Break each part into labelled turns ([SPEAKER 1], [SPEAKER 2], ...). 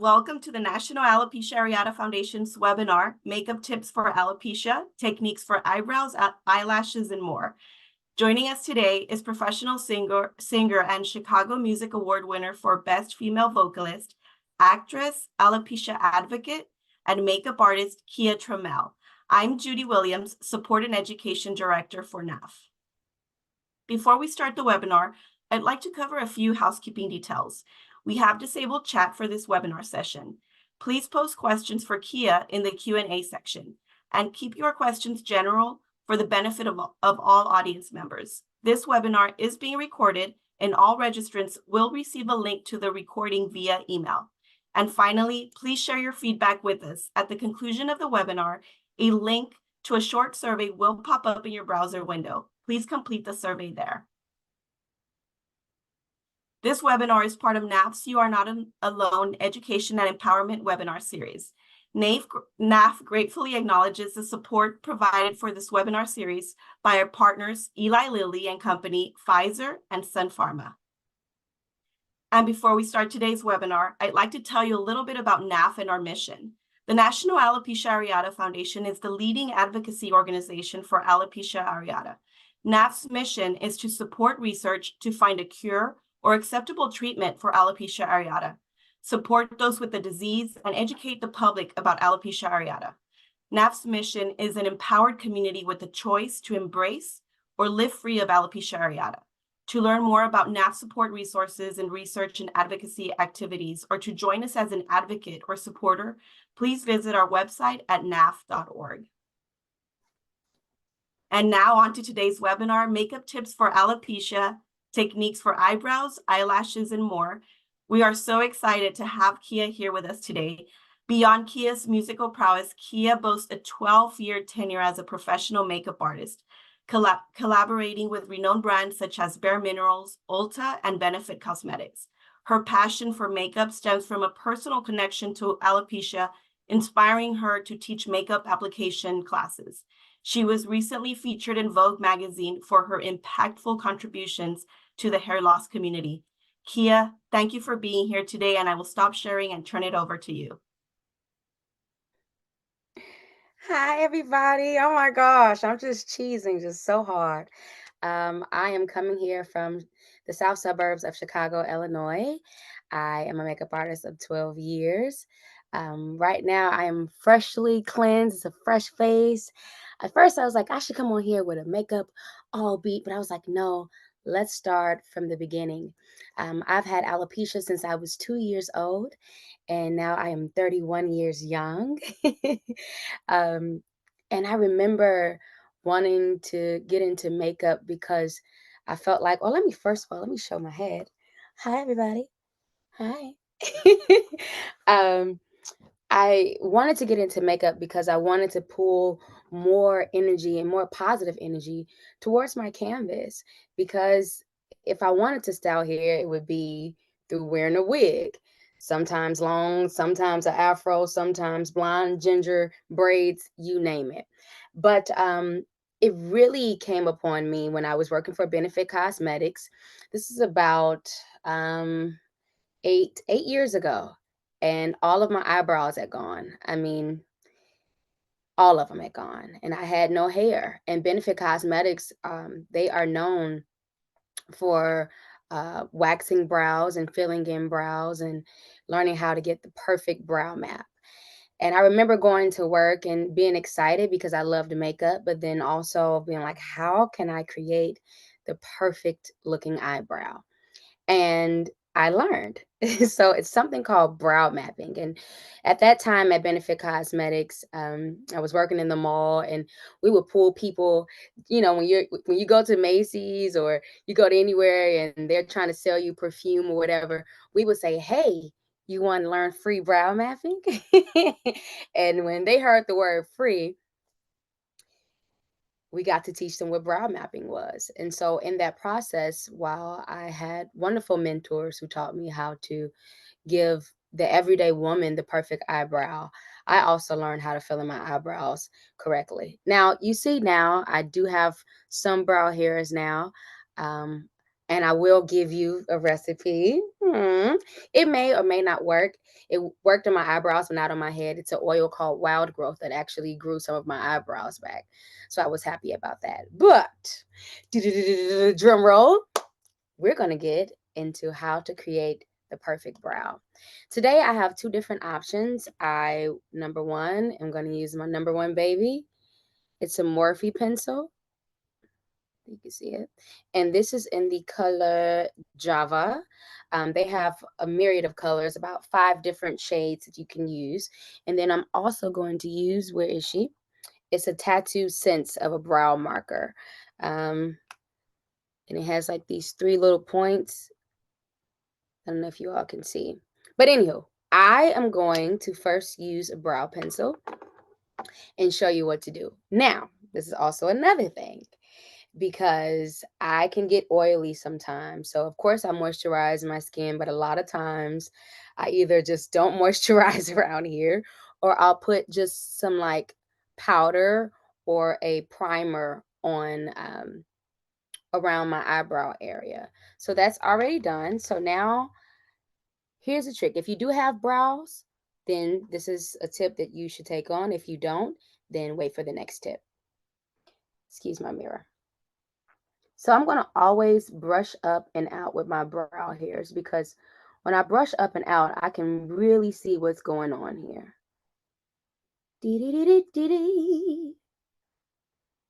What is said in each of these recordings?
[SPEAKER 1] Welcome to the National Alopecia Areata Foundation's webinar, Makeup Tips for Alopecia, Techniques for Eyebrows, Eyelashes, and More. Joining us today is professional singer and Chicago Music Award winner for Best Female Vocalist, actress, alopecia advocate, and makeup artist Kia Trammell. I'm Judy Williams, Support and Education Director for NAF. Before we start the webinar, I'd like to cover a few housekeeping details. We have disabled chat for this webinar session. Please post questions for Kia in the Q&A section, and keep your questions general for the benefit of all audience members. This webinar is being recorded, and all registrants will receive a link to the recording via email. And finally, please share your feedback with us. At the conclusion of the webinar, a link to a short survey will pop up in your browser window. Please complete the survey there. This webinar is part of NAF's You Are Not Alone Education and Empowerment webinar series. NAF gratefully acknowledges the support provided for this webinar series by our partners Eli Lilly and Company, Pfizer, and Sun Pharma. And before we start today's webinar, I'd like to tell you a little bit about NAF and our mission. The National Alopecia Areata Foundation is the leading advocacy organization for alopecia areata. NAF's mission is to support research to find a cure or acceptable treatment for alopecia areata, support those with the disease, and educate the public about alopecia areata. NAF's mission is an empowered community with the choice to embrace or live free of alopecia areata. To learn more about NAF support resources and research and advocacy activities, or to join us as an advocate or supporter, please visit our website at naf.org. And now on to today's webinar, Makeup Tips for Alopecia, Techniques for Eyebrows, Eyelashes, and More. We are so excited to have Kia here with us today. Beyond Kia's musical prowess, Kia boasts a 12-year tenure as a professional makeup artist, collaborating with renowned brands such as Bare Minerals, Ulta, and Benefit Cosmetics. Her passion for makeup stems from a personal connection to alopecia, inspiring her to teach makeup application classes. She was recently featured in Vogue magazine for her impactful contributions to the hair loss community. Kia, thank you for being here today, and I will stop sharing and turn it over to you.
[SPEAKER 2] Hi, everybody. Oh my gosh, I'm just cheesing just so hard. I am coming here from the south suburbs of Chicago, Illinois. I am a makeup artist of 12 years. Right now, I am freshly cleansed. It's a fresh face. At first, I was like, I should come on here with a makeup all beat, but I was like, no, let's start from the beginning. I've had alopecia since I was 2 years old, and now I am 31 years young. um, and I remember wanting to get into makeup because I felt like, well, first of all, let me show my head. Hi, everybody. Hi. um, I wanted to get into makeup because I wanted to pull more energy and more positive energy towards my canvas. Because if I wanted to style hair, it would be through wearing a wig, sometimes long, sometimes an afro, sometimes blonde, ginger, braids, you name it. But it really came upon me when I was working for Benefit Cosmetics. This is about 8 years ago, and all of my eyebrows had gone. I mean, all of them had gone, and I had no hair. And Benefit Cosmetics, they are known for waxing brows and filling in brows and learning how to get the perfect brow map. And I remember going to work and being excited because I loved makeup, but then also being like, how can I create the perfect looking eyebrow? And I learned. So it's something called brow mapping. And at that time at Benefit Cosmetics, I was working in the mall, and we would pull people. When you go to Macy's or you go to anywhere and they're trying to sell you perfume or whatever, we would say, "Hey, you want to learn free brow mapping?" And when they heard the word free, we got to teach them what brow mapping was. And so, in that process, while I had wonderful mentors who taught me how to give the everyday woman the perfect eyebrow, I also learned how to fill in my eyebrows correctly. Now, you see, now I do have some brow hairs now. Um, and I will give you a recipe. It may or may not work. It worked on my eyebrows, but not on my head. It's an oil called Wild Growth that actually grew some of my eyebrows back. So I was happy about that. But, drum roll, we're going to get into how to create the perfect brow. Today I have two different options. Number one, I'm going to use my number one baby. It's a Morphe pencil. You can see it. And this is in the color Java. They have a myriad of colors, about 5 different shades that you can use. And then I'm also going to use, where is she? It's a Tattoo Sense of a brow marker. And it has like these 3 little points. I don't know if you all can see. But anywho, I am going to first use a brow pencil and show you what to do. Now, this is also another thing, because I can get oily sometimes. So of course I moisturize my skin, but a lot of times I either just don't moisturize around here, or I'll put just some like powder or a primer on around my eyebrow area. So that's already done. So now here's a trick. If you do have brows, then this is a tip that you should take on. If you don't, then wait for the next tip. Excuse my mirror. So I'm going to always brush up and out with my brow hairs, because when I brush up and out, I can really see what's going on here.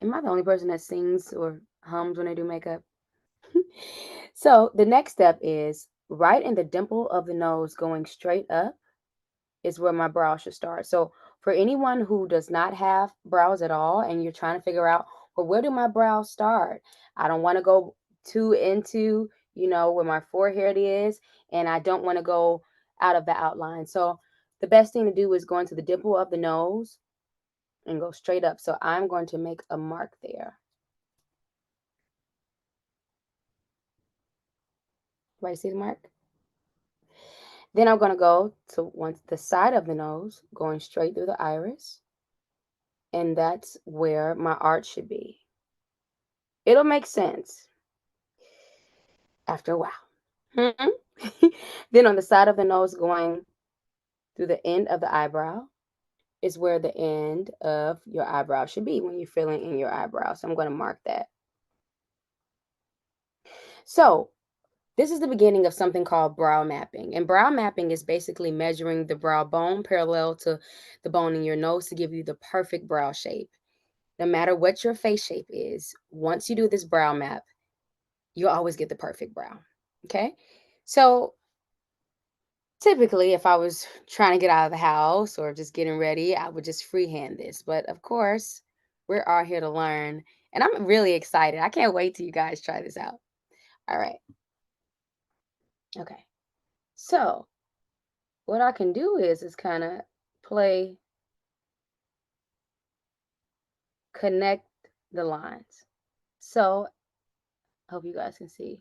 [SPEAKER 2] Am I the only person that sings or hums when they do makeup? So the next step is right in the dimple of the nose going straight up is where my brow should start. So for anyone who does not have brows at all and you're trying to figure out, well, where do my brows start? I don't want to go too into, where my forehead is, and I don't want to go out of the outline. So the best thing to do is go into the dimple of the nose and go straight up. So I'm going to make a mark there. Right, see the mark? Then I'm going to go to the side of the nose, going straight through the iris. And that's where my arch should be. It'll make sense after a while. Then on the side of the nose, going through the end of the eyebrow, is where the end of your eyebrow should be when you're filling in your eyebrow. So I'm going to mark that. So this is the beginning of something called brow mapping. And brow mapping is basically measuring the brow bone parallel to the bone in your nose to give you the perfect brow shape. No matter what your face shape is, once you do this brow map, you'll always get the perfect brow. Okay? So typically, if I was trying to get out of the house or just getting ready, I would just freehand this. But of course, we're all here to learn. And I'm really excited. I can't wait till you guys try this out. All right. Okay. So what I can do is kind of connect the lines. So hope you guys can see.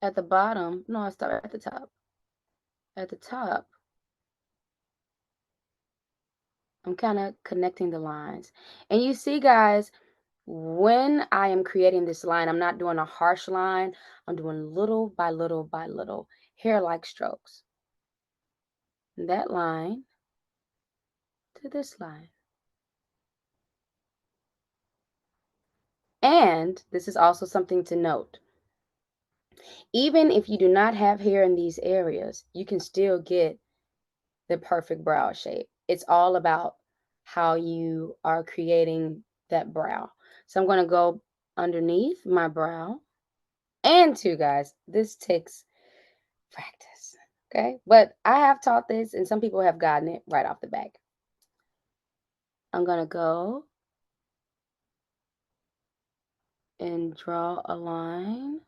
[SPEAKER 2] At the bottom, no, I start at the top. At the top, I'm kind of connecting the lines. And you see, guys, when I am creating this line, I'm not doing a harsh line. I'm doing little by little by little, hair-like strokes. And that line to this line. And this is also something to note. Even if you do not have hair in these areas, you can still get the perfect brow shape. It's all about how you are creating that brow. So I'm going to go underneath my brow. And too, guys, this takes practice. Okay, but I have taught this and some people have gotten it right off the back. I'm going to go and draw a line.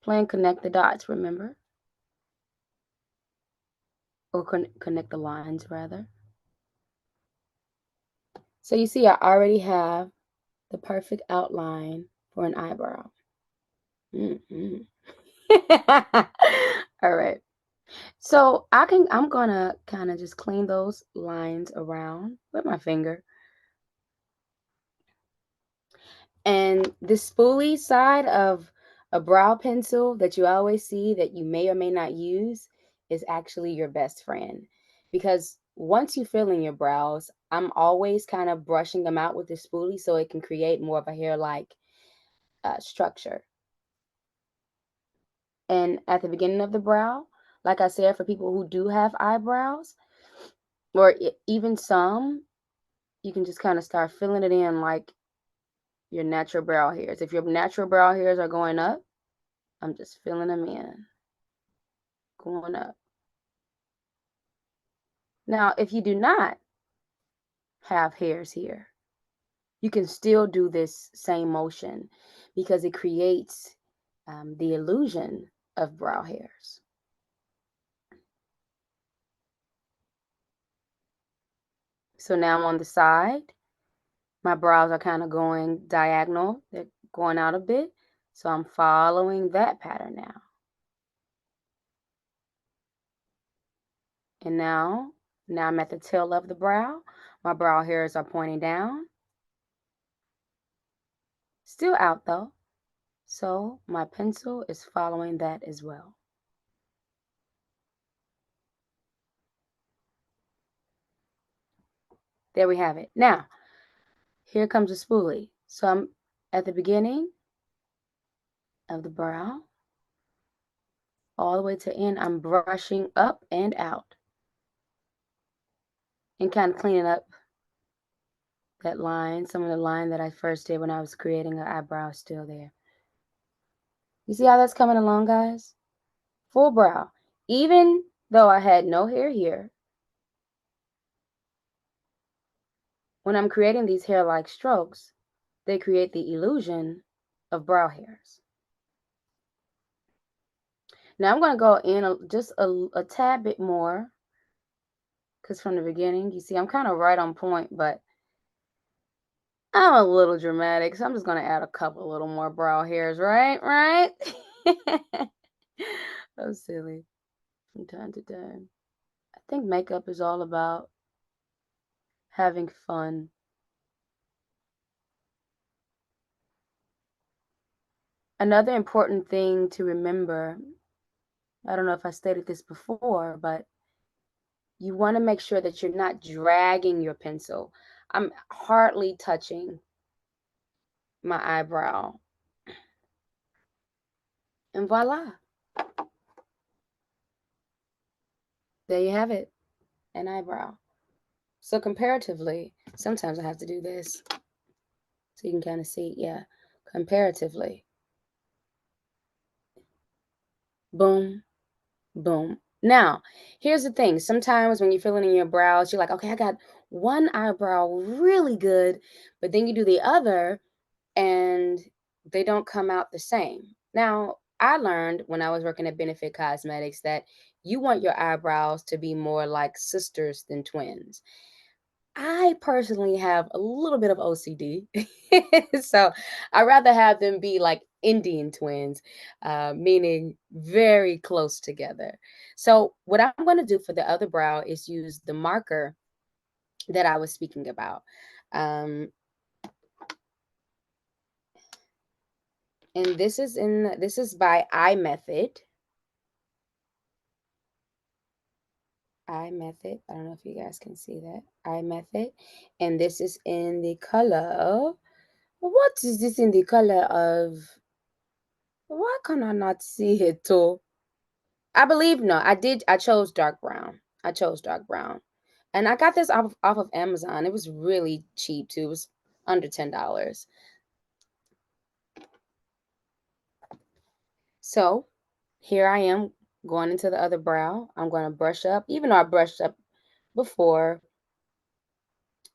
[SPEAKER 2] Plan connect the dots, remember? Or connect the lines, rather. So you see, I already have the perfect outline for an eyebrow. All right. So I'm gonna kind of just clean those lines around with my finger. And the spoolie side of A brow pencil that you always see that you may or may not use is actually your best friend, because once you fill in your brows, I'm always kind of brushing them out with the spoolie so it can create more of a hair-like structure. And at the beginning of the brow, like I said, for people who do have eyebrows, or even some, you can just kind of start filling it in like your natural brow hairs. If your natural brow hairs are going up, I'm just filling them in, going up. Now, if you do not have hairs here, you can still do this same motion because it creates the illusion of brow hairs. So now on the side, my brows are kind of going diagonal. They're going out a bit. So I'm following that pattern now. And now I'm at the tail of the brow. My brow hairs are pointing down. Still out though. So my pencil is following that as well. There we have it. Now, here comes a spoolie. So I'm at the beginning of the brow, all the way to end. I'm brushing up and out and kind of cleaning up that line. Some of the line that I first did when I was creating an eyebrow is still there. You see how that's coming along, guys? Full brow. Even though I had no hair here, when I'm creating these hair-like strokes, they create the illusion of brow hairs. Now I'm going to go in just a tad bit more, because from the beginning, you see I'm kind of right on point, but I'm a little dramatic, so I'm just going to add a couple little more brow hairs, right? Right? So silly from time to time. I think makeup is all about having fun. Another important thing to remember, I don't know if I stated this before, but you want to make sure that you're not dragging your pencil. I'm hardly touching my eyebrow. And voila. There you have it, an eyebrow. So comparatively, sometimes I have to do this so you can kind of see, yeah, comparatively. Boom, boom. Now, here's the thing. Sometimes when you're filling in your brows, you're like, okay, I got one eyebrow really good, but then you do the other and they don't come out the same. Now, I learned when I was working at Benefit Cosmetics that you want your eyebrows to be more like sisters than twins. I personally have a little bit of OCD, so I'd rather have them be like Indian twins, meaning very close together. So what I'm going to do for the other brow is use the marker that I was speaking about. And this is by Eye Method. Eye Method. I don't know if you guys can see that. Eye Method. And this is in the color. What is this in the color of? Why can I not see it too? I believe no, I chose dark brown. I chose dark brown. And I got this off of Amazon. It was really cheap too. It was under $10. So here I am going into the other brow. I'm going to brush up. Even though I brushed up before,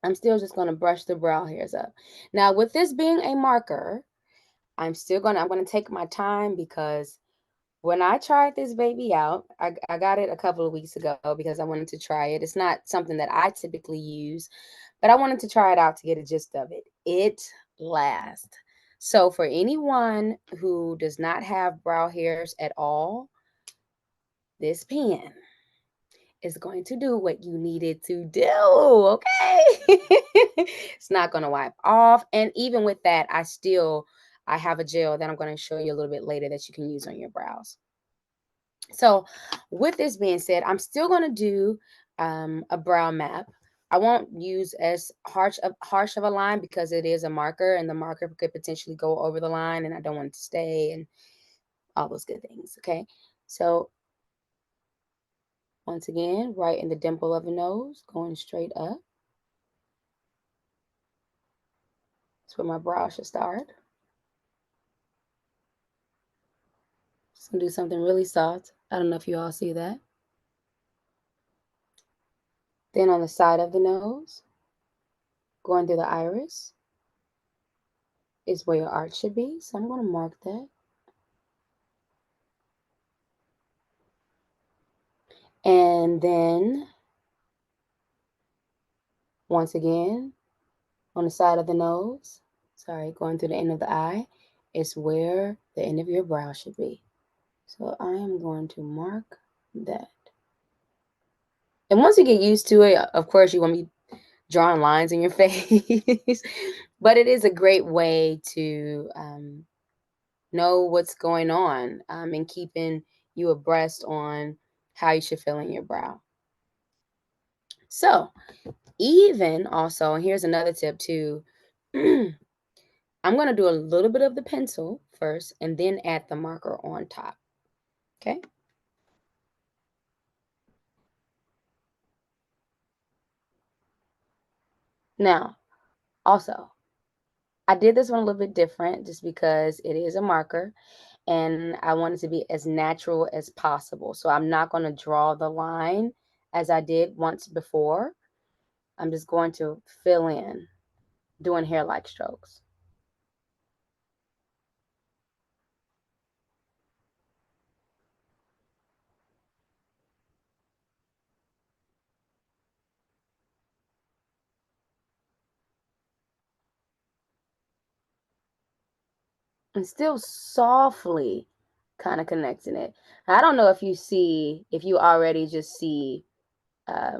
[SPEAKER 2] I'm still just going to brush the brow hairs up. Now, with this being a marker, I'm going to take my time, because when I tried this baby out, I got it a couple of weeks ago because I wanted to try it. It's not something that I typically use, but I wanted to try it out to get a gist of it. It lasts. So for anyone who does not have brow hairs at all, this pen is going to do what you need it to do, okay? It's not going to wipe off. And even with that, I have a gel that I'm going to show you a little bit later that you can use on your brows. So with this being said, I'm still going to do a brow map. I won't use as harsh of a line because it is a marker, and the marker could potentially go over the line, and I don't want it to stay and all those good things. Okay, so once again, right in the dimple of the nose, going straight up. That's where my brow should start. Just gonna do something really soft. I don't know if you all see that. Then on the side of the nose, going through the iris, is where your arch should be. So I'm going to mark that. And then, once again, on the side of the nose, going through the end of the eye, is where the end of your brow should be. So I am going to mark that. And once you get used to it, of course, you want to be drawing lines in your face. But it is a great way to know what's going on and keeping you abreast on how you should fill in your brow. So even also, and here's another tip too, I'm going to do a little bit of the pencil first and then add the marker on top. Okay. Now, also, I did this one a little bit different just because it is a marker and I want it to be as natural as possible. So I'm not going to draw the line as I did once before. I'm just going to fill in, doing hair-like strokes. And still softly kind of connecting it. I don't know if you already just see a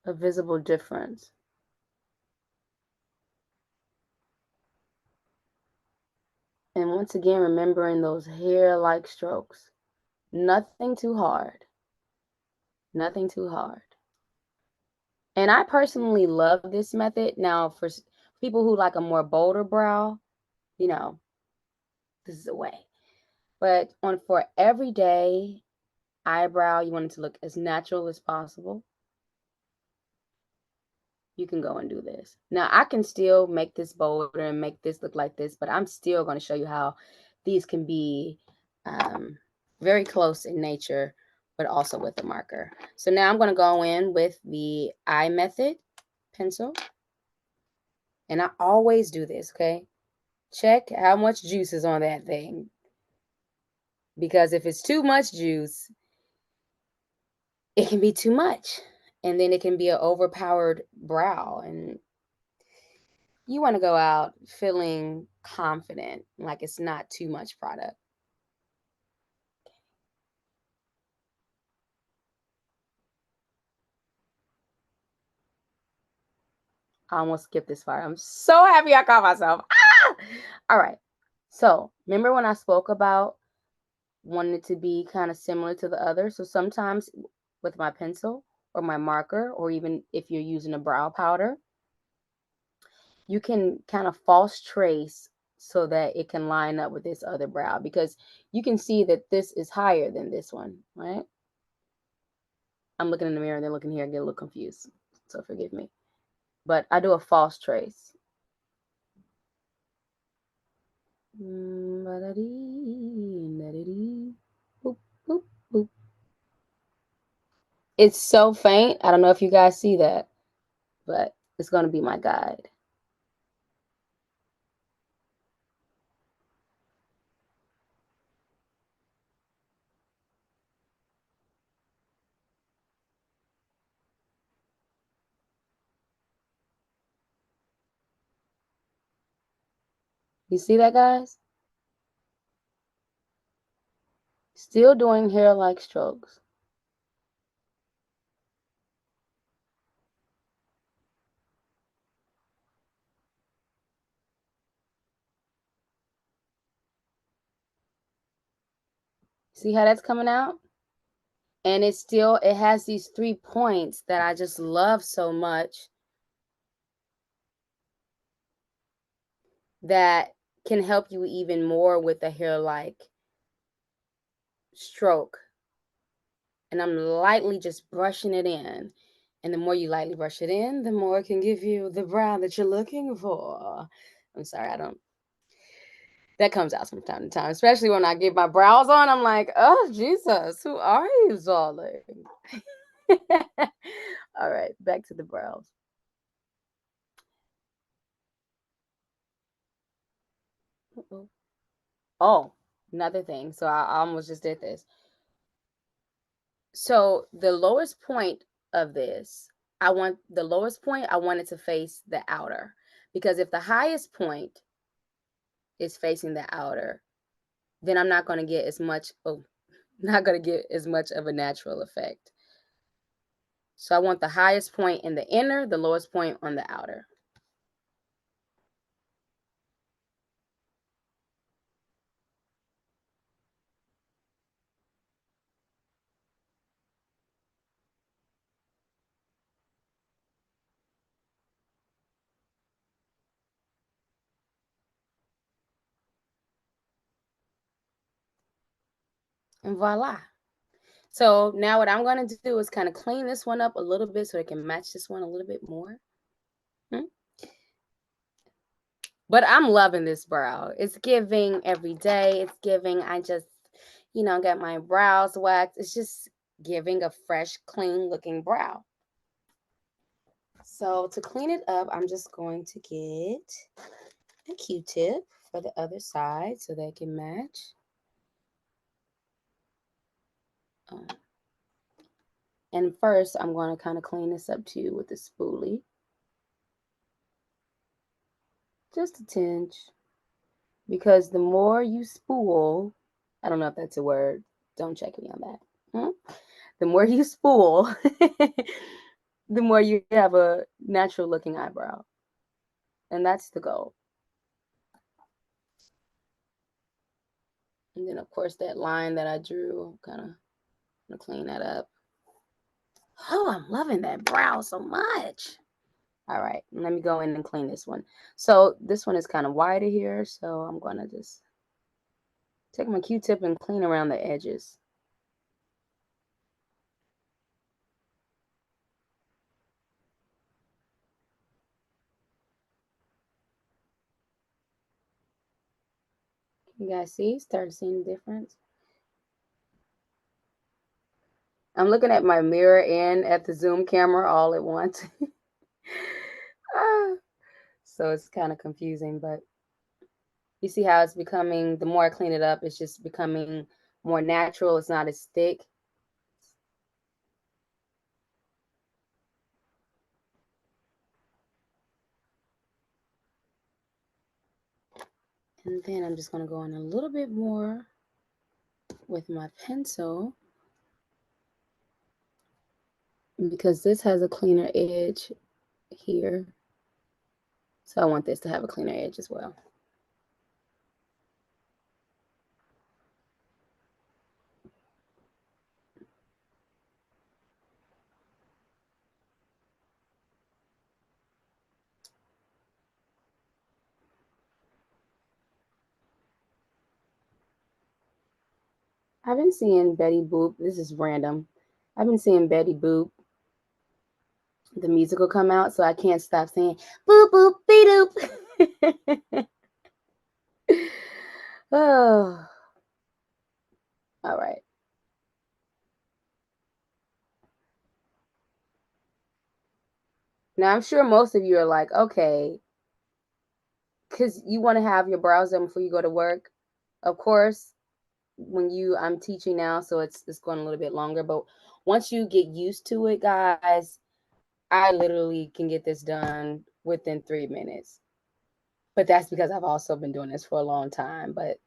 [SPEAKER 2] visible difference. And once again, remembering those hair-like strokes. Nothing too hard. Nothing too hard. And I personally love this method. Now, for people who like a more bolder brow, this is a way. But for everyday eyebrow, you want it to look as natural as possible. You can go and do this. Now, I can still make this bolder and make this look like this, but I'm still going to show you how these can be very close in nature, but also with a marker. So now I'm going to go in with the eye method pencil. And I always do this, okay? Check how much juice is on that thing. Because if it's too much juice, it can be too much. And then it can be an overpowered brow. And you want to go out feeling confident, like it's not too much product. I almost skipped this part. I'm so happy I caught myself. Ah! All right. So remember when I spoke about wanting it to be kind of similar to the other? So sometimes with my pencil or my marker, or even if you're using a brow powder, you can kind of false trace so that it can line up with this other brow, because you can see that this is higher than this one, right? I'm looking in the mirror and then looking here and get a little confused, so forgive me. But I do a false trace. It's so faint. I don't know if you guys see that, but it's going to be my guide. You see that, guys? Still doing hair-like strokes. See how that's coming out? And it has these 3 points that I just love so much that can help you even more with the hair-like stroke. And I'm lightly just brushing it in. And the more you lightly brush it in, the more it can give you the brow that you're looking for. I'm sorry, that comes out from time to time, especially when I get my brows on. I'm like, oh, Jesus, who are you, darling? All right, back to the brows. Oh, another thing. So I almost just did this. So the lowest point of this, I want it to face the outer, because if the highest point is facing the outer, then I'm not going to get as much of a natural effect. So I want the highest point in the inner, the lowest point on the outer. And voila. So now what I'm going to do is kind of clean this one up a little bit so it can match this one a little bit more. But I'm loving this brow. It's giving every day. It's giving, I just, got my brows waxed. It's just giving a fresh, clean looking brow. So to clean it up, I'm just going to get a Q-tip for the other side so they can match. And first, I'm going to kind of clean this up too with the spoolie. Just a tinge. Because the more you spool, I don't know if that's a word. Don't check me on that. The more you spool, the more you have a natural looking eyebrow. And that's the goal. And then, of course, that line that I drew, kind of gonna clean that up. Oh, I'm loving that brow so much. All right, let me go in and clean this one. So this one is kind of wider here, so I'm going to just take my Q-tip and clean around the edges. You guys see? Start seeing the difference? I'm looking at my mirror and at the Zoom camera all at once. So it's kind of confusing, but you see how it's becoming, the more I clean it up, it's just becoming more natural. It's not as thick. And then I'm just going to go in a little bit more with my pencil, because this has a cleaner edge here. So I want this to have a cleaner edge as well. I've been seeing Betty Boop. This is random. I've been seeing Betty Boop, the musical, come out, so I can't stop saying boop boop be doop. Oh, all right. Now I'm sure most of you are like, okay, because you want to have your brows done before you go to work. Of course, I'm teaching now, so it's going a little bit longer. But once you get used to it, guys, I literally can get this done within 3 minutes. But that's because I've also been doing this for a long time. But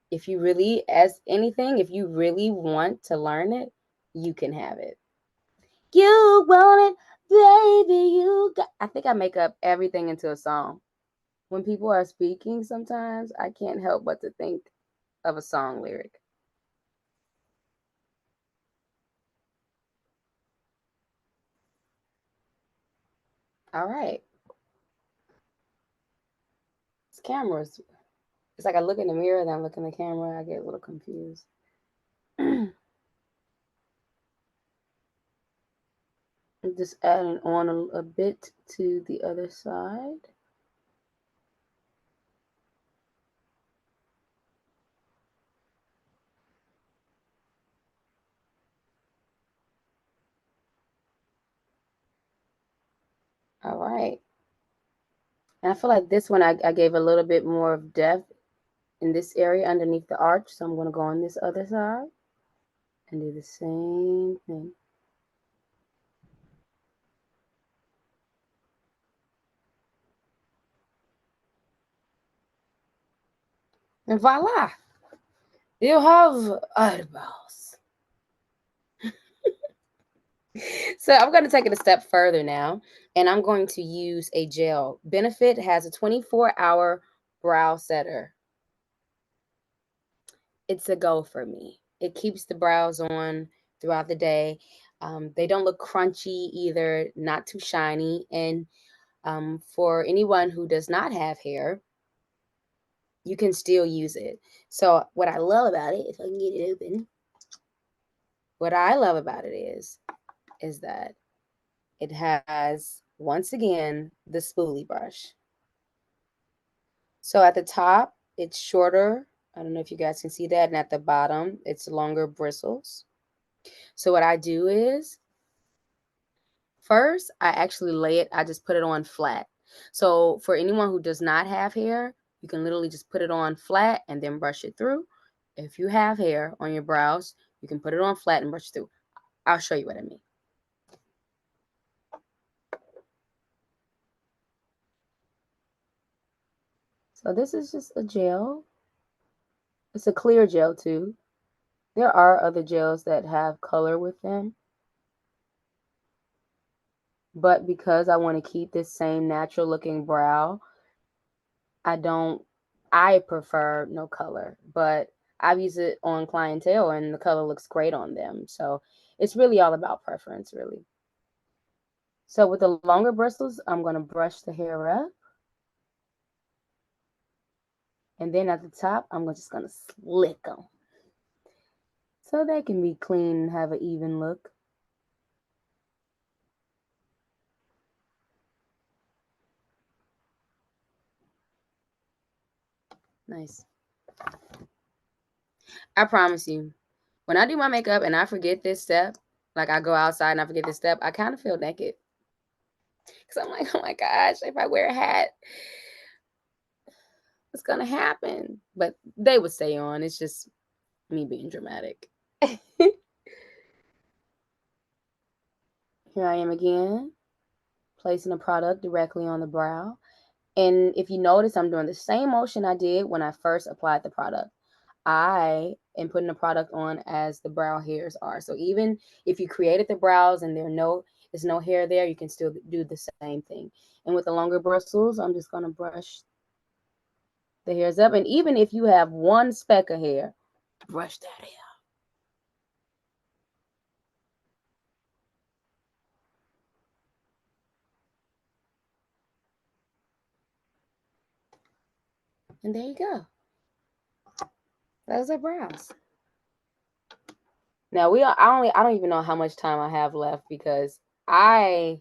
[SPEAKER 2] if you really, as anything, if you really want to learn it, you can have it. You want it, baby. I think I make up everything into a song. When people are speaking, sometimes I can't help but to think of a song lyric. All right. This camera's, it's like I look in the mirror, then I look in the camera, I get a little confused. I'm just adding on a bit to the other side. All right. And I feel like this one I gave a little bit more of depth in this area underneath the arch. So I'm going to go on this other side and do the same thing. And voila, you have eyebrows. So I'm going to take it a step further now, and I'm going to use a gel. Benefit has a 24-hour brow setter. It's a go for me. It keeps the brows on throughout the day. They don't look crunchy either, not too shiny. And for anyone who does not have hair, you can still use it. So what I love about it, if I can get it open, what I love about it is that it has, once again, the spoolie brush. So at the top, it's shorter. I don't know if you guys can see that. And at the bottom, it's longer bristles. So what I do is, first, I actually lay it, I just put it on flat. So for anyone who does not have hair, you can literally just put it on flat and then brush it through. If you have hair on your brows, you can put it on flat and brush it through. I'll show you what I mean. So this is just a gel. It's a clear gel too. There are other gels that have color with them. But because I want to keep this same natural looking brow, I prefer no color, but I've used it on clientele and the color looks great on them. So it's really all about preference, really. So with the longer bristles, I'm going to brush the hair up. And then at the top, I'm just going to slick them. So they can be clean and have an even look. Nice. I promise you, when I do my makeup and I forget this step, like I go outside and I forget this step, I kind of feel naked. Because I'm like, oh my gosh, if I wear a hat, what's going to happen? But they would stay on. It's just me being dramatic. Here I am again, placing a product directly on the brow. And if you notice, I'm doing the same motion I did when I first applied the product. I am putting the product on as the brow hairs are. So even if you created the brows and there's no hair there, you can still do the same thing. And with the longer bristles, I'm just going to brush the hairs up. And even if you have one speck of hair, brush that hair. And there you go. Those are brows. Now I don't even know how much time I have left because I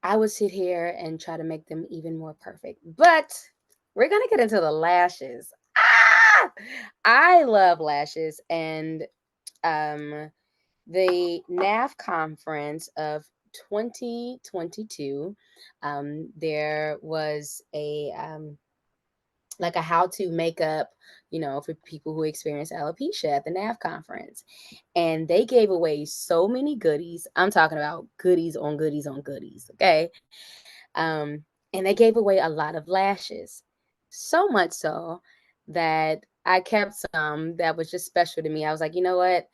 [SPEAKER 2] would sit here and try to make them even more perfect. But we're gonna get into the lashes. Ah! I love lashes, and the NAF conference of 2022, there was a like a how-to makeup, for people who experience alopecia at the NAF conference. And they gave away so many goodies. I'm talking about goodies on goodies on goodies, okay? And they gave away a lot of lashes. So much so that I kept some that was just special to me. I was like, you know what?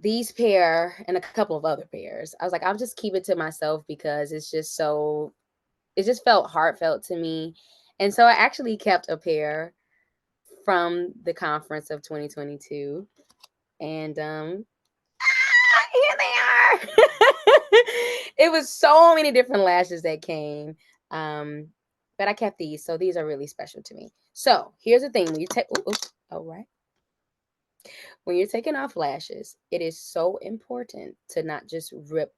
[SPEAKER 2] These pair and a couple of other pairs. I was like, I'll just keep it to myself because it just felt heartfelt to me. And so I actually kept a pair from the conference of 2022. And here they It was so many different lashes that came. But I kept these, so these are really special to me. So here's the thing: when you take, all right, when you're taking off lashes, it is so important to not just rip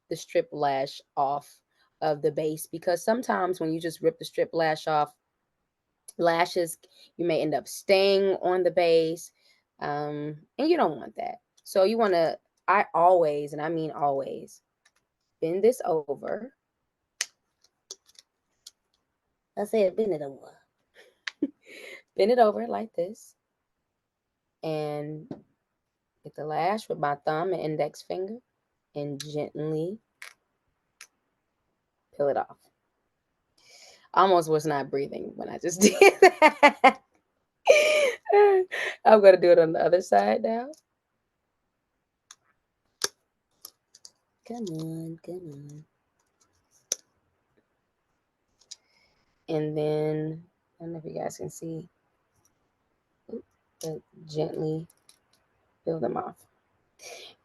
[SPEAKER 2] the strip lash off of the base, because sometimes when you just rip the strip lash off, lashes, you may end up staying on the base, and you don't want that. So you want to, I always, and I mean always, bend this over. I said bend it over. Bend it over like this, and get the lash with my thumb and index finger and gently peel it off. Almost was not breathing when I just did that. I'm going to do it on the other side now. Come on, come on. And then, I don't know if you guys can see, but gently peel them off.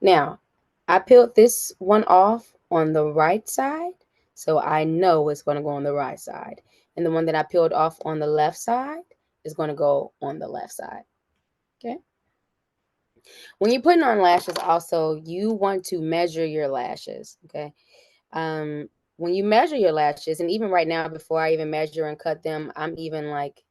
[SPEAKER 2] Now, I peeled this one off on the right side, so I know it's going to go on the right side. And the one that I peeled off on the left side is going to go on the left side. Okay. When you're putting on lashes, also, you want to measure your lashes. Okay. When you measure your lashes, and even right now, before I even measure and cut them, I'm even like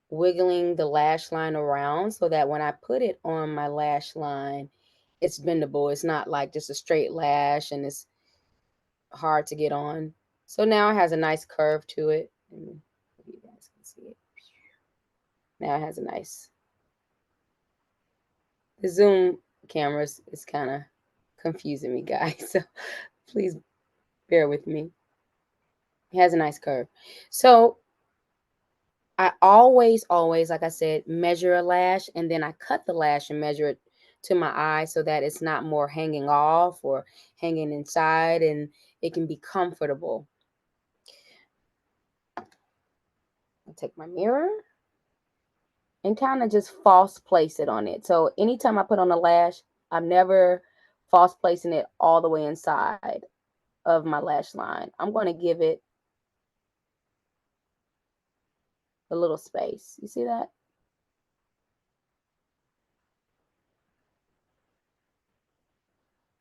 [SPEAKER 2] wiggling the lash line around so that when I put it on my lash line, it's bendable. It's not like just a straight lash and it's hard to get on. So now it has a nice curve to it. You guys can see it. Now it has a nice. The zoom cameras is kind of confusing me, guys. So please bear with me. It has a nice curve. So I always, like I said, measure a lash, and then I cut the lash and measure it to my eye so that it's not more hanging off or hanging inside, and it can be comfortable. I'll take my mirror and kind of just false place it on it. So anytime I put on a lash, I'm never false placing it all the way inside of my lash line. I'm going to give it a little space. You see that?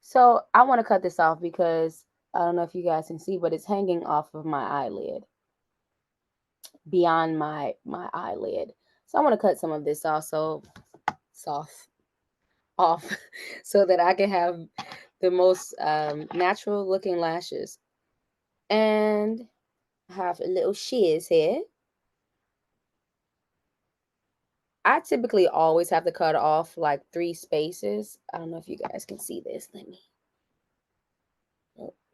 [SPEAKER 2] So I want to cut this off because I don't know if you guys can see, but it's hanging off of my eyelid, beyond my eyelid. So I want to cut some of this also off so that I can have the most natural looking lashes. And I have a little shears here. I typically always have to cut off like 3 spaces. I don't know if you guys can see this. Let me.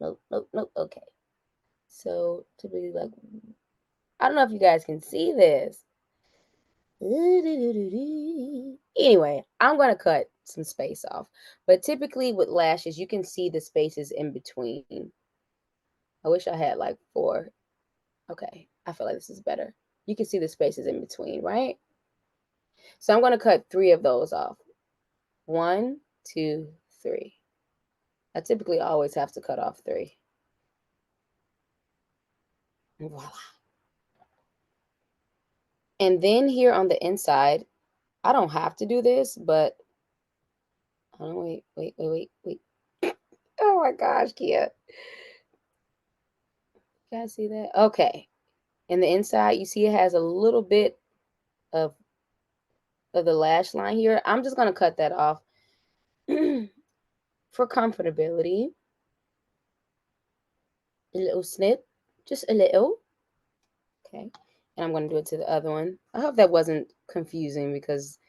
[SPEAKER 2] Nope. Okay. So typically, like, I don't know if you guys can see this. Anyway, I'm going to cut some space off. But typically with lashes, you can see the spaces in between. I wish I had like 4. Okay, I feel like this is better. You can see the spaces in between, right? So I'm going to cut 3 of those off. 1, 2, 3. I typically always have to cut off 3. Voila. And then here on the inside, I don't have to do this, but wait. Oh my gosh, Kia. You guys see that? Okay. And the inside, you see it has a little bit of the lash line here. I'm just going to cut that off for comfortability. A little snip, just a little. Okay. And I'm going to do it to the other one. I hope that wasn't confusing because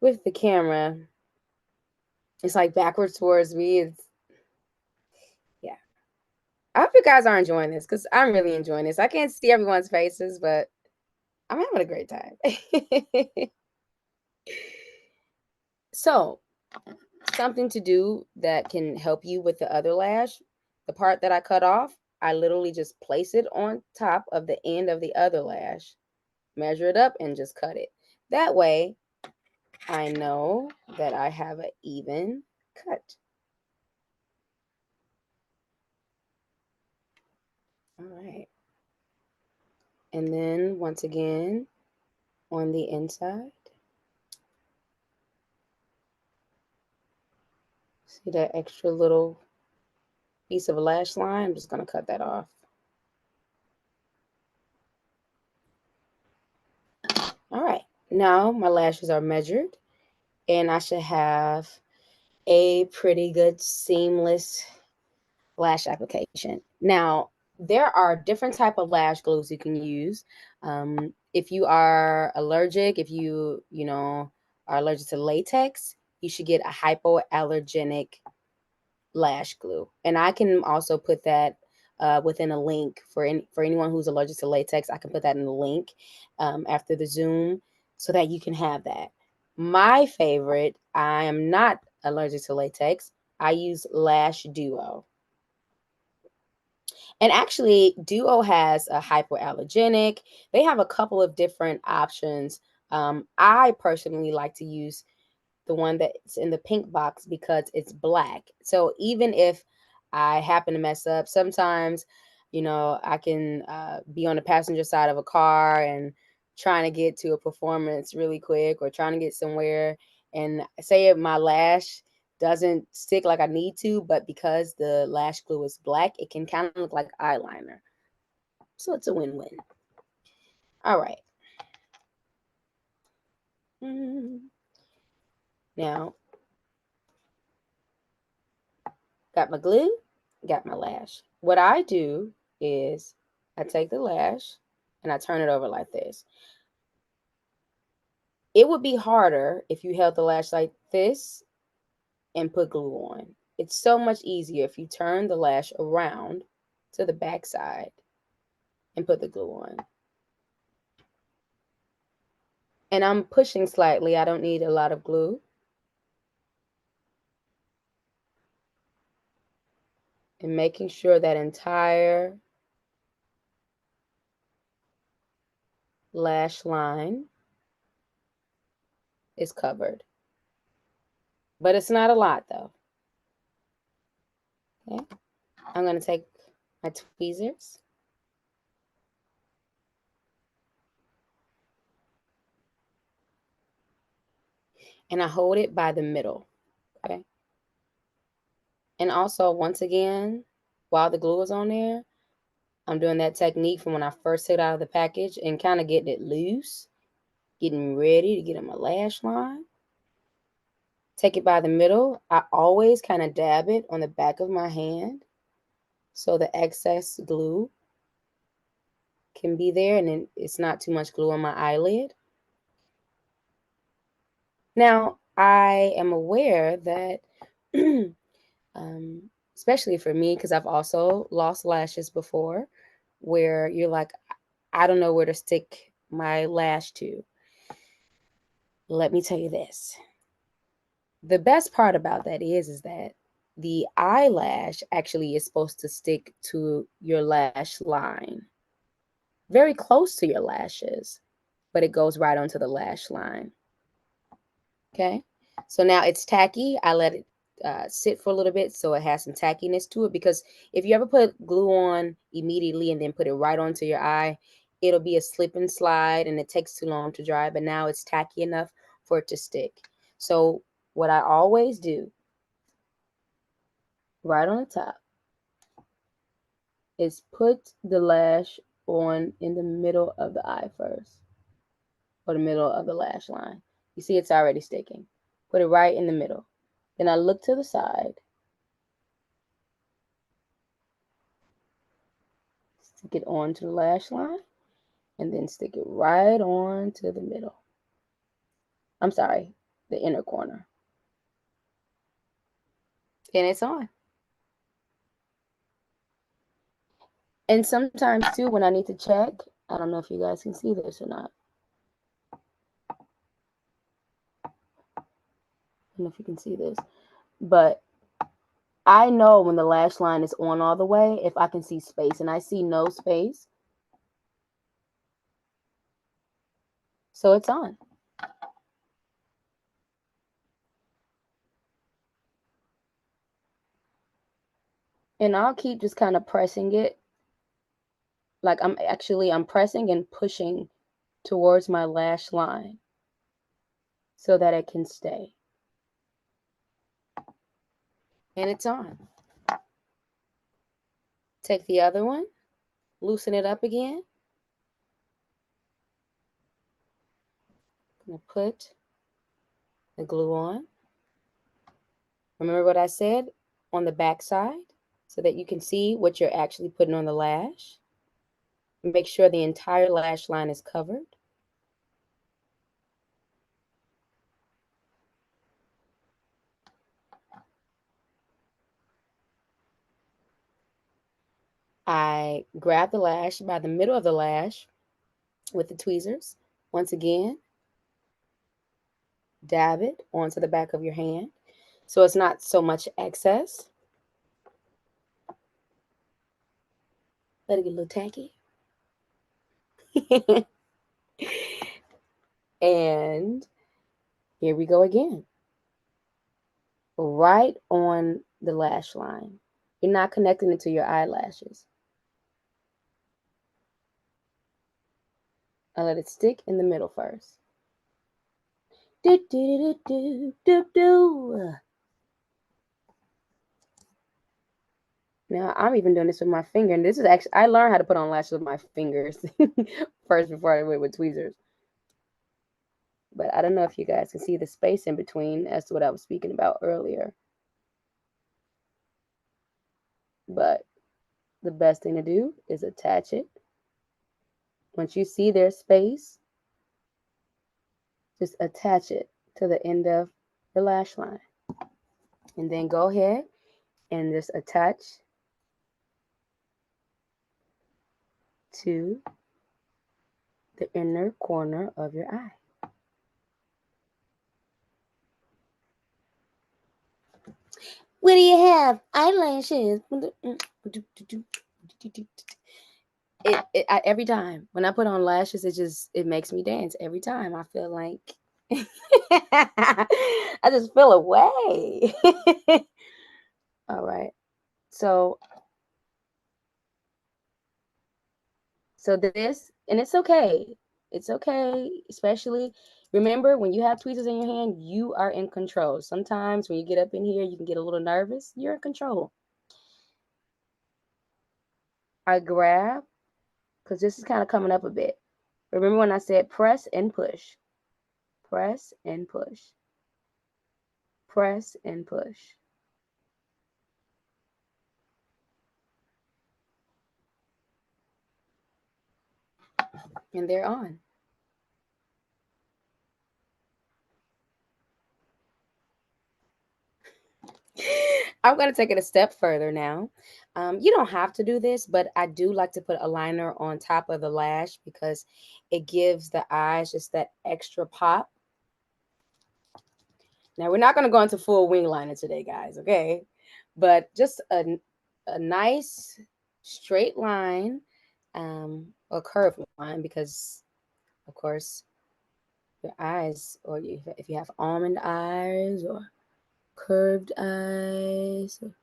[SPEAKER 2] with the camera, it's like backwards towards me. It's, yeah. I hope you guys are enjoying this because I'm really enjoying this. I can't see everyone's faces, but I'm having a great time. So, something to do that can help you with the other lash, the part that I cut off, I literally just place it on top of the end of the other lash, measure it up, and just cut it. That way, I know that I have an even cut. All right. And then once again, on the inside, see that extra little piece of lash line? I'm just going to cut that off. All right. Now my lashes are measured, and I should have a pretty good seamless lash application. Now, there are different type of lash glues you can use. If you are allergic, if you know are allergic to latex, you should get a hypoallergenic lash glue. And I can also put that within a link for anyone who's allergic to latex. I can put that in the link after the Zoom so that you can have that. My favorite, I am not allergic to latex. I use Lash Duo. And actually, Duo has a hypoallergenic. They have a couple of different options. I personally like to use the one that's in the pink box because it's black. So even if I happen to mess up, sometimes, I can be on the passenger side of a car and trying to get to a performance really quick or trying to get somewhere. And say if my lash doesn't stick like I need to, but because the lash glue is black, it can kind of look like eyeliner. So it's a win-win. All right. Now, got my glue, got my lash. What I do is I take the lash and I turn it over like this. It would be harder if you held the lash like this and put glue on. It's so much easier if you turn the lash around to the back side and put the glue on. And I'm pushing slightly. I don't need a lot of glue. And making sure that entire lash line is covered. But it's not a lot though. Okay. I'm going to take my tweezers. And I hold it by the middle. Okay. And also, once again, while the glue is on there, I'm doing that technique from when I first took it out of the package and kind of getting it loose, getting ready to get in my lash line. Take it by the middle. I always kind of dab it on the back of my hand so the excess glue can be there and then it's not too much glue on my eyelid. Now, I am aware that, especially for me, because I've also lost lashes before, where you're like, I don't know where to stick my lash to. Let me tell you this. The best part about that is that the eyelash actually is supposed to stick to your lash line, very close to your lashes, but it goes right onto the lash line. Okay, so now it's tacky. I let it sit for a little bit so it has some tackiness to it, because if you ever put glue on immediately and then put it right onto your eye, it'll be a slip and slide and it takes too long to dry, but now it's tacky enough for it to stick. So what I always do right on the top is put the lash on in the middle of the eye first, or the middle of the lash line. You see it's already sticking. Put it right in the middle. Then I look to the side, stick it onto the lash line, and then stick it right on to the middle. I'm sorry, the inner corner. And it's on. And sometimes too, when I need to check, I don't know if you guys can see this or not. I don't know if you can see this, but I know when the lash line is on all the way if I can see space, and I see no space. So it's on. And I'll keep just kind of pressing it. Like I'm pressing and pushing towards my lash line so that it can stay. And it's on. Take the other one, loosen it up again. I'm going to put the glue on. Remember what I said on the back side so that you can see what you're actually putting on the lash. Make sure the entire lash line is covered. I grab the lash by the middle of the lash with the tweezers. Once again, dab it onto the back of your hand so it's not so much excess. Let it get a little tacky. And here we go again. Right on the lash line. You're not connecting it to your eyelashes. I let it stick in the middle first. Do, do, do, do, do, do. Now I'm even doing this with my finger, and this is actually I learned how to put on lashes with my fingers first before I went with tweezers. But I don't know if you guys can see the space in between as to what I was speaking about earlier. But the best thing to do is attach it. Once you see there's space, just attach it to the end of the lash line. And then go ahead and just attach to the inner corner of your eye. What do you have? Eyelashes. Every time when I put on lashes, it makes me dance every time. I feel like I just feel away. All right. So this, and it's okay. It's okay, especially remember when you have tweezers in your hand, you are in control. Sometimes when you get up in here, you can get a little nervous. You're in control. I grab, because this is kind of coming up a bit. Remember when I said press and push? Press and push. Press and push. And they're on. I'm going to take it a step further now. You don't have to do this, but I do like to put a liner on top of the lash because it gives the eyes just that extra pop. Now, we're not going to go into full wing liner today, guys, okay? But just a nice straight line, or curved line, because, of course, your eyes, or if you have almond eyes or curved eyes, or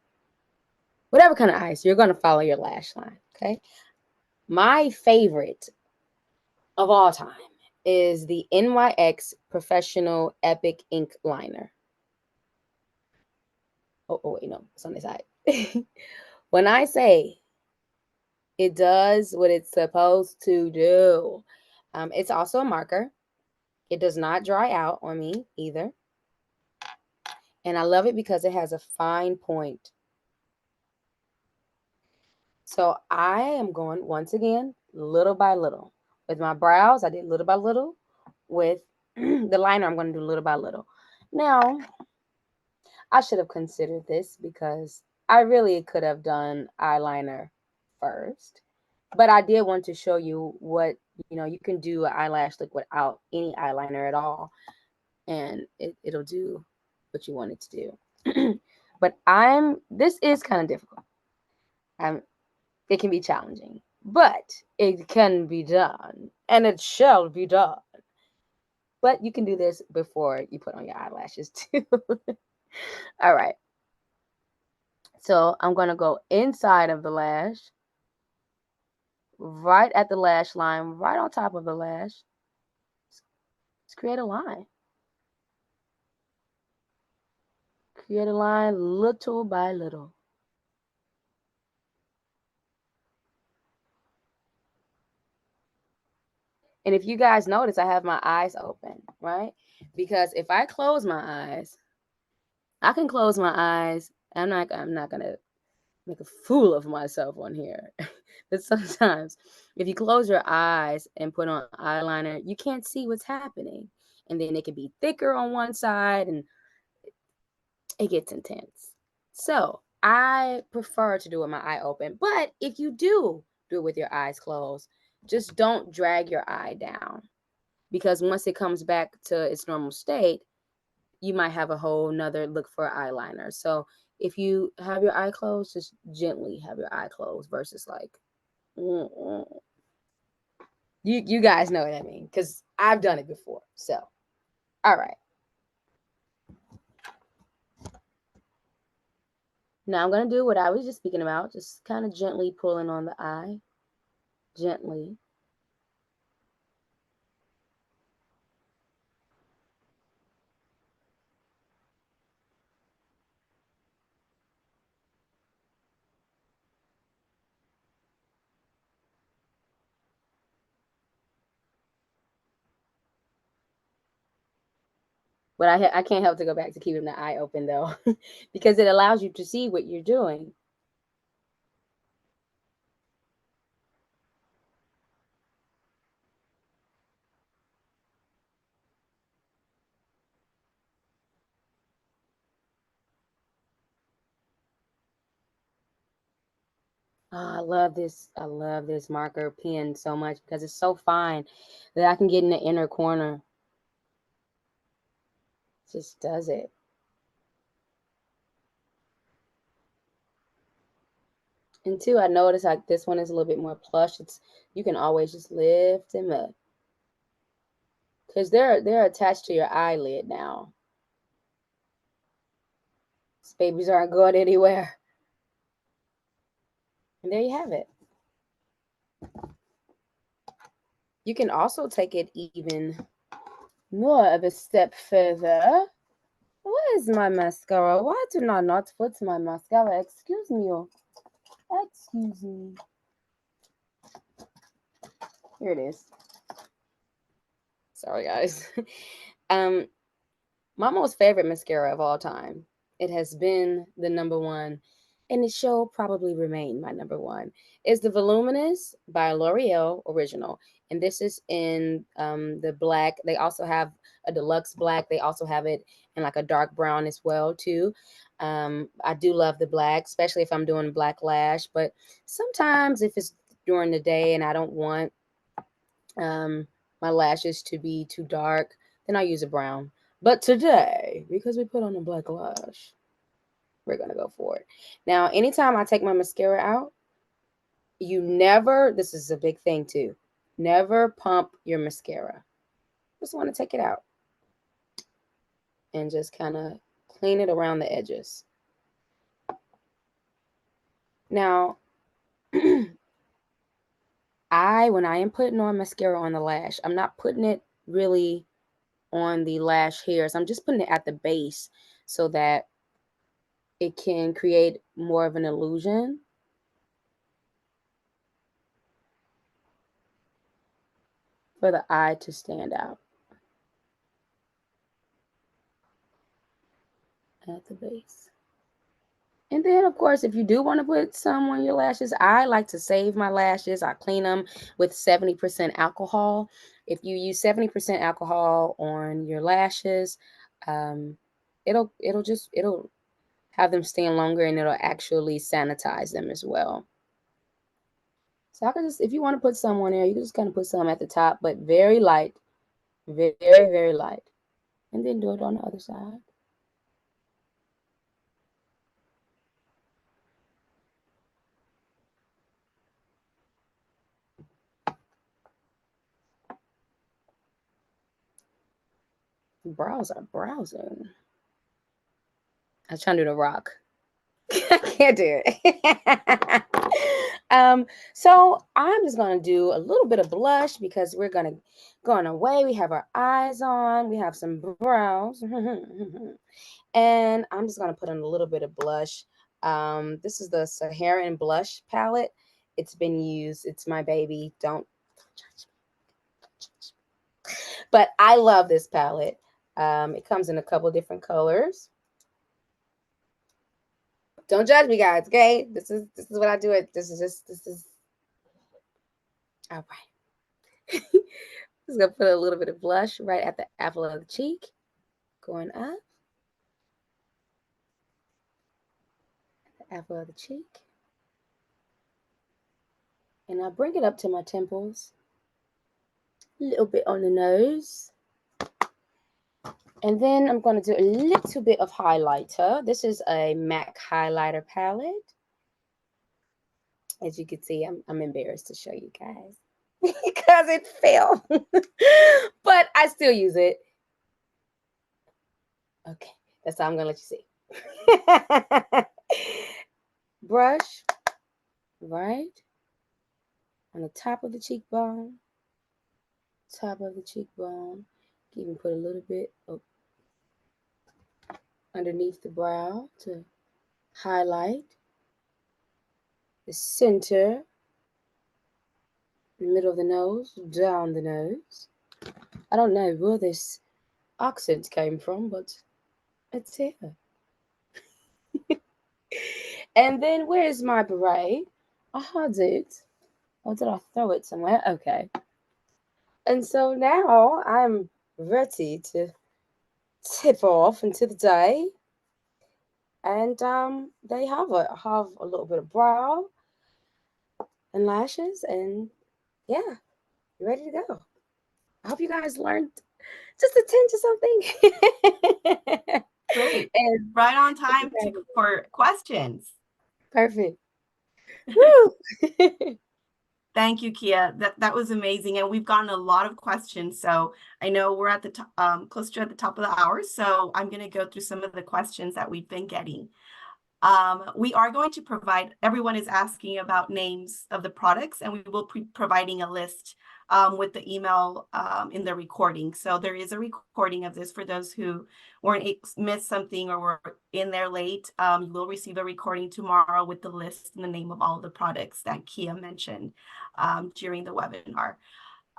[SPEAKER 2] whatever kind of eyes, you're going to follow your lash line, okay? My favorite of all time is the NYX Professional Epic Ink Liner. Oh, wait, no, it's on this side. When I say it does what it's supposed to do, it's also a marker. It does not dry out on me either. And I love it because it has a fine point. So I am going, once again, little by little. With my brows, I did little by little. With the liner, I'm going to do little by little. Now, I should have considered this because I really could have done eyeliner first. But I did want to show you what, you can do an eyelash look without any eyeliner at all. And it'll do what you want it to do. But this is kind of difficult. It can be challenging, but it can be done, and it shall be done. But you can do this before you put on your eyelashes too. All right. So I'm going to go inside of the lash, right at the lash line, right on top of the lash. Let's create a line. Create a line little by little. And if you guys notice, I have my eyes open, right? Because if I close my eyes, I can close my eyes. I'm not gonna make a fool of myself on here. But sometimes if you close your eyes and put on eyeliner, you can't see what's happening. And then it can be thicker on one side and it gets intense. So I prefer to do it with my eye open. But if you do it with your eyes closed, just don't drag your eye down, because once it comes back to its normal state, you might have a whole nother look for eyeliner. So if you have your eye closed, just gently have your eye closed versus like, you guys know what I mean, because I've done it before. So, all right. Now I'm going to do what I was just speaking about, just kind of gently pulling on the eye, gently. But I can't help to go back to keeping the eye open though, because it allows you to see what you're doing. Oh, I love this. I love this marker pen so much because it's so fine that I can get in the inner corner. Just does it. And two, I noticed like this one is a little bit more plush. You can always just lift them up because they're attached to your eyelid now. These babies aren't going anywhere. And there you have it. You can also take it even more of a step further. Where is my mascara? Why do I not put my mascara? Excuse me. Excuse me. Here it is. Sorry, guys. My most favorite mascara of all time. It has been the number one, and it shall probably remain my number one. Is the Voluminous by L'Oreal Original, and this is in the black. They also have a deluxe black. They also have it in like a dark brown as well too. I do love the black, especially if I'm doing black lash. But sometimes if it's during the day and I don't want my lashes to be too dark, then I use a brown. But today, because we put on a black lash, we're going to go for it. Now, anytime I take my mascara out, you never, this is a big thing too, never pump your mascara. Just want to take it out and just kind of clean it around the edges. Now, when I am putting on mascara on the lash, I'm not putting it really on the lash hairs. I'm just putting it at the base so that it can create more of an illusion. For the eye to stand out at the base. And then, of course, if you do want to put some on your lashes, I like to save my lashes. I clean them with 70% alcohol. If you use 70% alcohol on your lashes, it'll have them stand longer, and it'll actually sanitize them as well. So I can just, if you want to put some on there, you can just kind of put some at the top, but very light, very, very light. And then do it on the other side. Brows are browsing. I was trying to do the rock. I can't do it. So I'm just gonna do a little bit of blush because we're gonna go on our way. We have our eyes on, we have some brows, and I'm just gonna put on a little bit of blush. This is the Saharan blush palette. It's been used. It's my baby. Don't judge me. But I love this palette. It comes in a couple different colors. Don't judge me, guys. Okay, this is what I do. This is all right. Just gonna put a little bit of blush right at the apple of the cheek, going up, the apple of the cheek, and I'll bring it up to my temples, a little bit on the nose, and then I'm gonna do a little bit of highlighter. This is a MAC highlighter palette. As you can see, I'm embarrassed to show you guys because it fell, but I still use it. Okay, that's how I'm gonna let you see. Brush right on the top of the cheekbone, Even put a little bit of underneath the brow to highlight the center, the middle of the nose, down the nose. I don't know where this accent came from, but it's here. And then where's my beret? I had it. Or did I throw it somewhere? Okay. And so now I'm ready to tip off into the day. And they have a little bit of brow and lashes, and yeah, you're ready to go. I hope you guys learned just a tinge of something.
[SPEAKER 1] Great.
[SPEAKER 2] And
[SPEAKER 1] Right on time for questions.
[SPEAKER 2] perfect. Woo!
[SPEAKER 1] Thank you, Kia. That was amazing, and we've gotten a lot of questions. So I know we're at the close to at the top of the hour. So I'm going to go through some of the questions that we've been getting. We are going to provide, everyone is asking about names of the products, and we will be providing a list with the email in the recording. So there is a recording of this for those who missed something or were in there late. You will receive a recording tomorrow with the list and the name of all of the products that Kia mentioned during the webinar.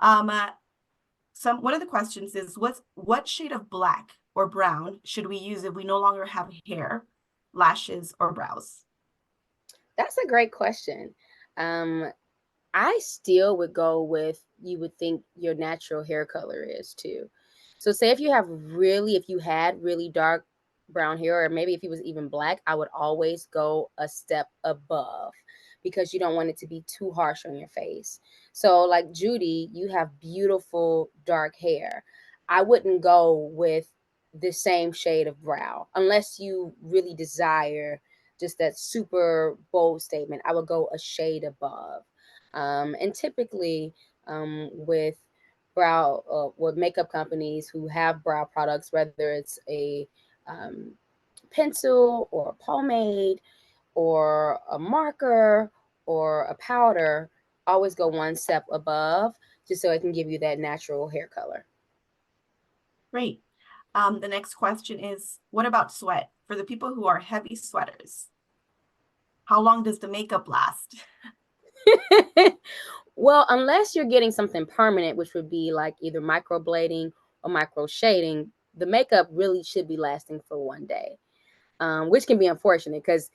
[SPEAKER 1] One of the questions is, what shade of black or brown should we use if we no longer have hair, lashes, or brows?
[SPEAKER 2] That's a great question. I still would go with, you would think your natural hair color is too. So say if you had really dark brown hair, or maybe if it was even black, I would always go a step above because you don't want it to be too harsh on your face. So like Judy, you have beautiful dark hair. I wouldn't go with the same shade of brow unless you really desire just that super bold statement. I would go a shade above. And typically, with with makeup companies who have brow products, whether it's a pencil or a pomade or a marker or a powder, always go one step above just so it can give you that natural hair color.
[SPEAKER 1] Great. The next question is, what about sweat? For the people who are heavy sweaters, how long does the makeup last?
[SPEAKER 2] Well, unless you're getting something permanent, which would be like either microblading or micro shading, the makeup really should be lasting for one day, which can be unfortunate because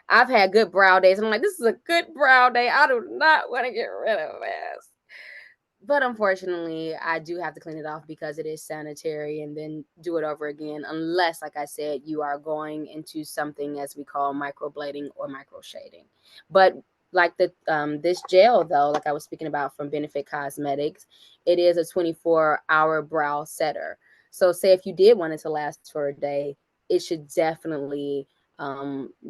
[SPEAKER 2] I've had good brow days. I'm like, this is a good brow day. I do not want to get rid of this. But unfortunately, I do have to clean it off because it is sanitary and then do it over again, unless, like I said, you are going into something as we call microblading or micro shading. But like this gel though, like I was speaking about from Benefit Cosmetics, it is a 24-hour brow setter. So say if you did want it to last for a day, it should definitely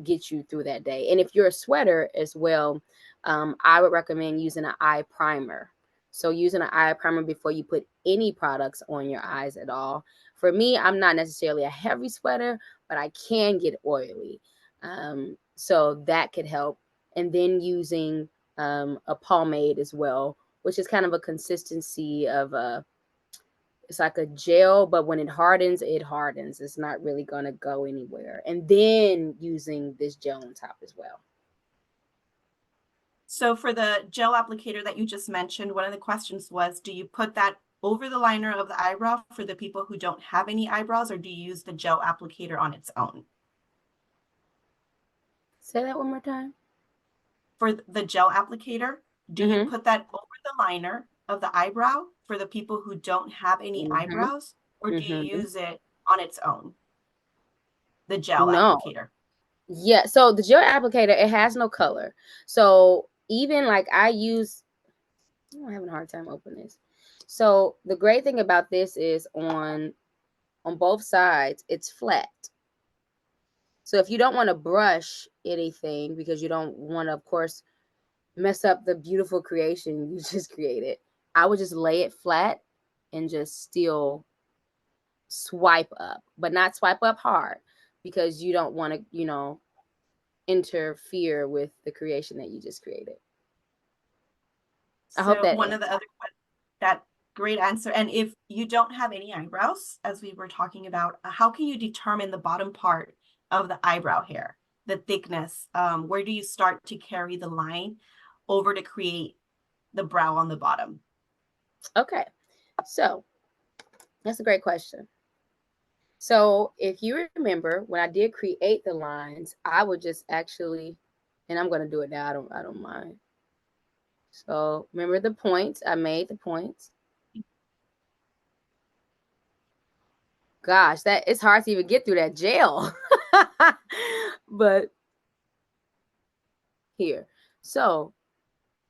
[SPEAKER 2] get you through that day. And if you're a sweater as well, I would recommend using an eye primer. So using an eye primer before you put any products on your eyes at all. For me, I'm not necessarily a heavy sweater, but I can get oily. So that could help. And then using a pomade as well, which is kind of a consistency of it's like a gel, but when it hardens, it hardens. It's not really going to go anywhere. And then using this gel on top as well.
[SPEAKER 1] So for the gel applicator that you just mentioned, one of the questions was, do you put that over the liner of the eyebrow for the people who don't have any eyebrows, or do you use the gel applicator on its own?
[SPEAKER 2] Say that one more time.
[SPEAKER 1] For the gel applicator, do you
[SPEAKER 2] Mm-hmm.
[SPEAKER 1] put that over the liner of the eyebrow for the people who don't have any
[SPEAKER 2] Mm-hmm.
[SPEAKER 1] eyebrows, or do you
[SPEAKER 2] Mm-hmm.
[SPEAKER 1] use it on its own? The gel
[SPEAKER 2] No.
[SPEAKER 1] applicator.
[SPEAKER 2] Yeah. So the gel applicator, it has no color. So even like I'm having a hard time opening this. So the great thing about this is on both sides, it's flat. So if you don't want to brush anything because you don't want to, of course, mess up the beautiful creation you just created, I would just lay it flat and just still swipe up, but not swipe up hard because you don't want to, interfere with the creation that you just created. I hope
[SPEAKER 1] So
[SPEAKER 2] that
[SPEAKER 1] one of the other, that great answer. And if you don't have any eyebrows, as we were talking about, how can you determine the bottom part of the eyebrow hair, the thickness? Where do you start to carry the line over to create the brow on the bottom?
[SPEAKER 2] Okay. So that's a great question. So if you remember when I did create the lines, I would just actually, and I'm going to do it now. I don't mind. So remember the points. I made the points. Gosh, that it's hard to even get through that gel. But here. So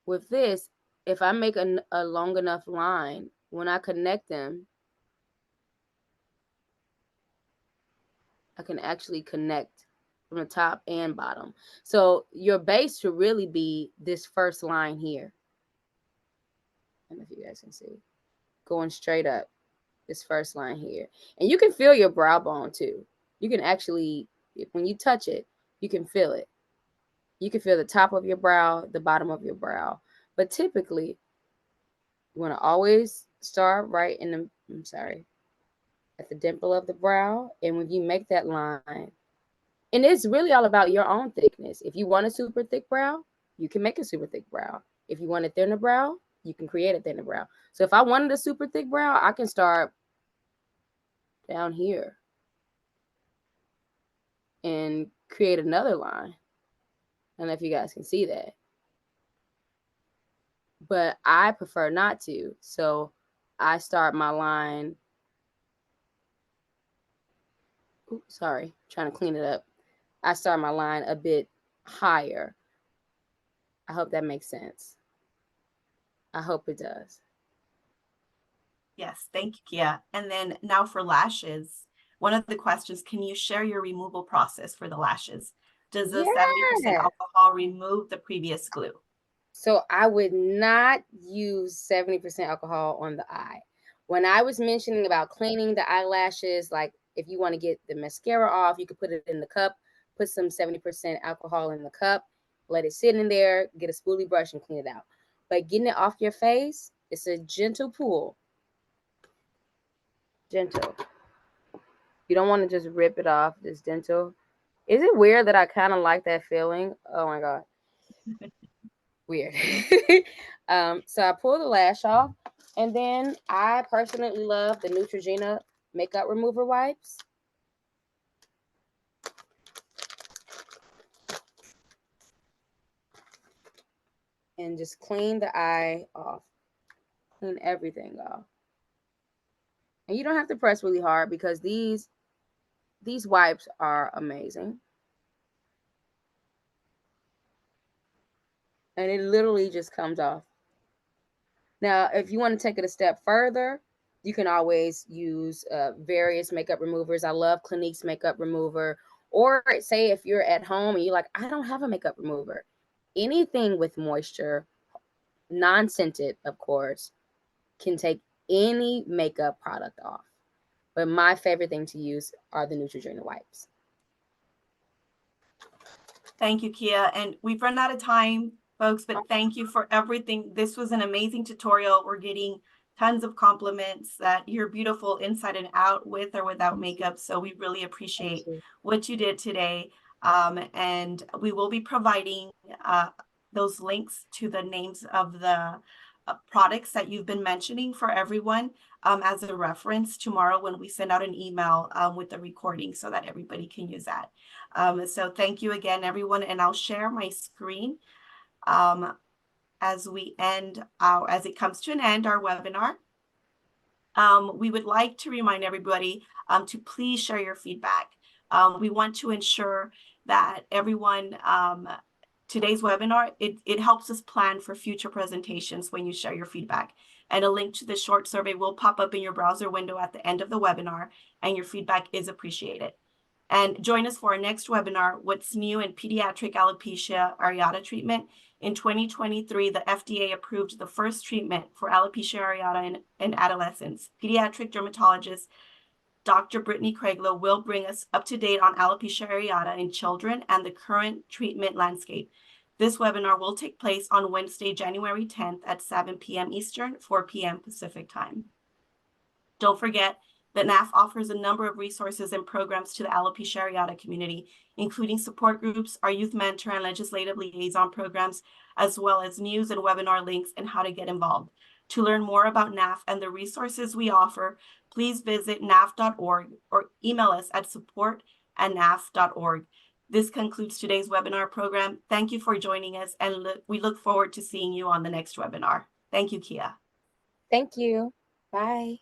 [SPEAKER 2] with this, if I make a long enough line, when I connect them, I can actually connect from the top and bottom. So your base should really be this first line here. I don't know if you guys can see. Going straight up, this first line here. And you can feel your brow bone too. You can actually, when you touch it, you can feel it. You can feel the top of your brow, the bottom of your brow. But typically, you want to always start right in the, at the dimple of the brow. And when you make that line, and it's really all about your own thickness. If you want a super thick brow, you can make a super thick brow. If you want a thinner brow, you can create a thinner brow. So if I wanted a super thick brow, I can start down here and create another line. I don't know if you guys can see that. But I prefer not to. So I start my line. Oops, sorry, trying to clean it up. I start my line a bit higher. I hope that makes sense. I hope it does.
[SPEAKER 1] Yes, thank you, Kia. And then now for lashes, one of the questions, can you share your removal process for the lashes? Does the 70%
[SPEAKER 2] Yeah.
[SPEAKER 1] alcohol remove the previous glue?
[SPEAKER 2] So I would not use 70% alcohol on the eye. When I was mentioning about cleaning the eyelashes, like if you want to get the mascara off, you could put it in the cup, put some 70% alcohol in the cup, let it sit in there, get a spoolie brush and clean it out. But getting it off your face, it's a gentle pull. Gentle. You don't want to just rip it off. It's gentle. Is it weird that I kind of like that feeling? Oh my God. Weird. So I pull the lash off, and then I personally love the Neutrogena makeup remover wipes. And just clean the eye off. Clean everything off. And you don't have to press really hard because these wipes are amazing. And it literally just comes off. Now, if you want to take it a step further, you can always use various makeup removers. I love Clinique's makeup remover. Or say if you're at home and you're like, I don't have a makeup remover. Anything with moisture, non-scented, of course, can take any makeup product off. But my favorite thing to use are the Neutrogena wipes.
[SPEAKER 1] Thank you, Kia. And we've run out of time, folks, but thank you for everything. This was an amazing tutorial. We're getting tons of compliments that you're beautiful inside and out with or without makeup. So we really
[SPEAKER 2] Thank
[SPEAKER 1] appreciate
[SPEAKER 2] you.
[SPEAKER 1] what you did today. And we will be providing those links to the names of the products that you've been mentioning for everyone as a reference tomorrow when we send out an email with the recording so that everybody can use that. So thank you again, everyone, and I'll share my screen as it comes to an end, our webinar. We would like to remind everybody to please share your feedback. We want to ensure that everyone, today's webinar, it helps us plan for future presentations when you share your feedback. And a link to the short survey will pop up in your browser window at the end of the webinar, and your feedback is appreciated. And join us for our next webinar, What's New in Pediatric Alopecia Areata Treatment. In 2023, the FDA approved the first treatment for alopecia areata in adolescents. Pediatric dermatologist Dr. Brittany Craiglow will bring us up to date on alopecia areata in children and the current treatment landscape. This webinar will take place on Wednesday, January 10th at 7 p.m. Eastern, 4 p.m. Pacific time. Don't forget that NAF offers a number of resources and programs to the alopecia areata community, including support groups, our youth mentor and legislative liaison programs, as well as news and webinar links and how to get involved. To learn more about NAF and the resources we offer, please visit naf.org or email us at support@naf.org. This concludes today's webinar program. Thank you for joining us, and we look forward to seeing you on the next webinar. Thank you, Kia.
[SPEAKER 2] Thank you. Bye.